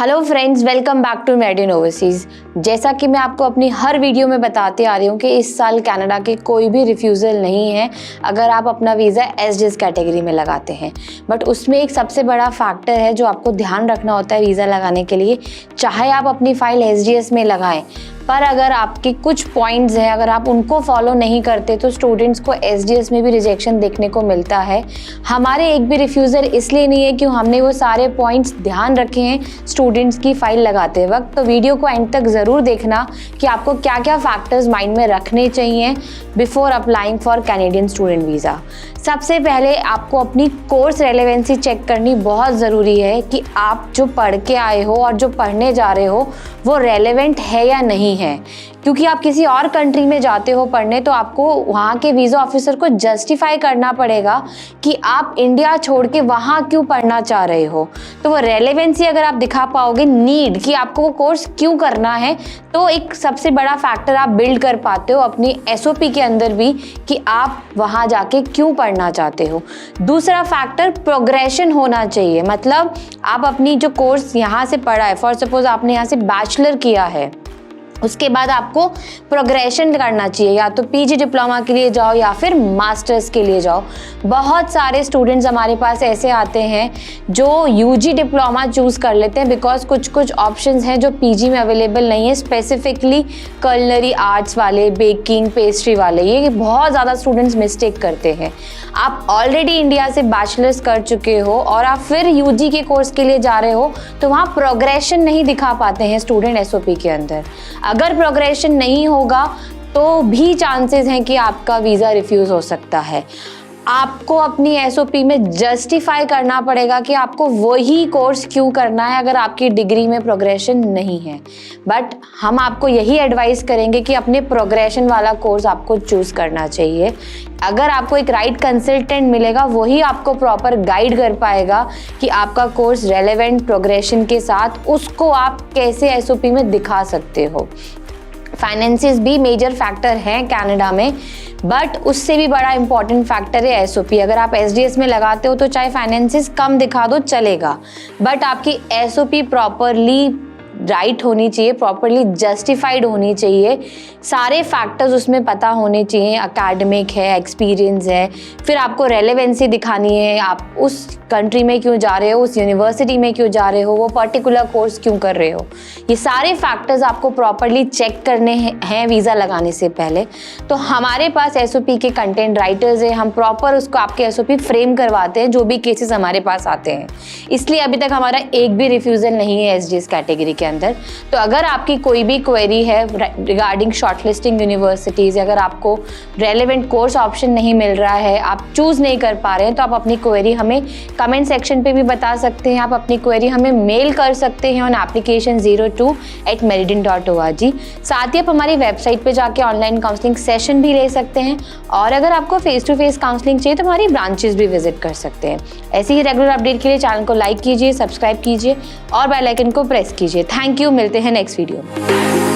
Hello friends, welcome back to Made In Overseas. जैसा कि मैं आपको अपनी हर वीडियो में बताते आ रही हूँ कि इस साल कनाडा के कोई भी रिफ्यूज़ल नहीं है अगर आप अपना वीज़ा एसडीएस कैटेगरी में लगाते हैं। बट उसमें एक सबसे बड़ा फैक्टर है जो आपको ध्यान रखना होता है वीज़ा लगाने के लिए। चाहे आप अपनी फ़ाइल एसडीएस में लगाएं, पर अगर आपके कुछ पॉइंट्स हैं, अगर आप उनको फॉलो नहीं करते तो स्टूडेंट्स को एसडीएस में भी रिजेक्शन देखने को मिलता है। हमारे एक भी रिफ्यूज़ल इसलिए नहीं है कि हमने वो सारे पॉइंट्स ध्यान रखे हैं स्टूडेंट्स की फ़ाइल लगाते वक्त। तो वीडियो को एंड तक ज़रूर देखना कि आपको क्या क्या फैक्टर्स माइंड में रखने चाहिए before applying for Canadian student visa. सबसे पहले आपको अपनी कोर्स रेलेवेंसी चेक करनी बहुत ज़रूरी है कि आप जो पढ़ के आए हो और जो पढ़ने जा रहे हो वो रेलेवेंट है या नहीं है। क्योंकि आप किसी और कंट्री में जाते हो पढ़ने तो आपको वहाँ के वीज़ा ऑफिसर को जस्टिफाई करना पड़ेगा कि आप इंडिया छोड़ के वहाँ क्यों पढ़ना चाह रहे हो। तो वो रेलेवेंसी अगर आप दिखा पाओगे, नीड कि आपको वो कोर्स क्यों करना है, तो एक सबसे बड़ा फैक्टर आप बिल्ड कर पाते हो अपनी एसओपी के अंदर भी कि आप वहाँ जाके क्यों पढ़ना चाहते हो। दूसरा फैक्टर प्रोग्रेशन होना चाहिए। मतलब आप अपनी जो कोर्स यहाँ से पढ़ा है, फॉर सपोज आपने यहाँ से बैचलर किया है, उसके बाद आपको प्रोग्रेशन करना चाहिए, या तो पीजी डिप्लोमा के लिए जाओ या फिर मास्टर्स के लिए जाओ। बहुत सारे स्टूडेंट्स हमारे पास ऐसे आते हैं जो यूजी डिप्लोमा चूज़ कर लेते हैं बिकॉज कुछ ऑप्शंस हैं जो पीजी में अवेलेबल नहीं है, स्पेसिफिकली कलनरी आर्ट्स वाले, बेकिंग, पेस्ट्री वाले। ये बहुत ज़्यादा स्टूडेंट्स मिस्टेक करते हैं। आप ऑलरेडी इंडिया से बैचलर्स कर चुके हो और आप फिर यूजी के कोर्स के लिए जा रहे हो तो वहाँ प्रोग्रेशन नहीं दिखा पाते हैं स्टूडेंट एसओपी के अंदर। अगर प्रोग्रेशन नहीं होगा तो भी चांसेस हैं कि आपका वीज़ा रिफ्यूज़ हो सकता है। आपको अपनी एसओपी में जस्टिफाई करना पड़ेगा कि आपको वही कोर्स क्यों करना है अगर आपकी डिग्री में प्रोग्रेशन नहीं है। बट हम आपको यही एडवाइस करेंगे कि अपने प्रोग्रेशन वाला कोर्स आपको चूज़ करना चाहिए। अगर आपको एक राइट कंसल्टेंट मिलेगा वही आपको प्रॉपर गाइड कर पाएगा कि आपका कोर्स रेलेवेंट प्रोग्रेशन के साथ उसको आप कैसे एसओपी में दिखा सकते हो। फाइनेंसेस भी मेजर फैक्टर हैं कनाडा में, बट उससे भी बड़ा इंपॉर्टेंट फैक्टर है एसओपी। अगर आप एसडीएस में लगाते हो तो चाहे फाइनेंसेस कम दिखा दो चलेगा, बट आपकी एसओपी प्रॉपरली राइट होनी चाहिए, प्रॉपरली जस्टिफाइड होनी चाहिए। सारे फैक्टर्स उसमें पता होने चाहिए। एकेडमिक है, एक्सपीरियंस है, फिर आपको रेलेवेंसी दिखानी है, आप उस कंट्री में क्यों जा रहे हो, उस यूनिवर्सिटी में क्यों जा रहे हो, वो पर्टिकुलर कोर्स क्यों कर रहे हो। ये सारे फैक्टर्स आपको प्रॉपरली चेक करने हैं वीज़ा लगाने से पहले। तो हमारे पास एसओपी के कंटेंट राइटर्स हैं, हम प्रॉपर उसको आपके एसओपी फ्रेम करवाते हैं जो भी केसेस हमारे पास आते हैं। इसलिए अभी तक हमारा एक भी रिफ्यूज़ल नहीं है एसडीएस कैटेगरी के अंदर। तो अगर आपकी कोई भी क्वेरी है रिगार्डिंग शॉर्टलिस्टिंग यूनिवर्सिटीज़, अगर आपको रेलेवेंट कोर्स ऑप्शन नहीं मिल रहा है, आप चूज़ नहीं कर पा रहे हैं, तो आप अपनी क्वेरी हमें कमेंट सेक्शन पे भी बता सकते हैं। आप अपनी क्वेरी हमें मेल कर सकते हैं ऑन application 02@meridin.org। साथ ही आप हमारी वेबसाइट पे जाके ऑनलाइन काउंसलिंग सेशन भी ले सकते हैं, और अगर आपको फेस टू फेस काउंसलिंग चाहिए तो हमारी ब्रांचेस भी विजिट कर सकते हैं। ऐसे ही रेगुलर अपडेट के लिए चैनल को लाइक कीजिए, सब्सक्राइब कीजिए और बेल आइकन को प्रेस कीजिए। थैंक यू, मिलते हैं नेक्स्ट वीडियो में।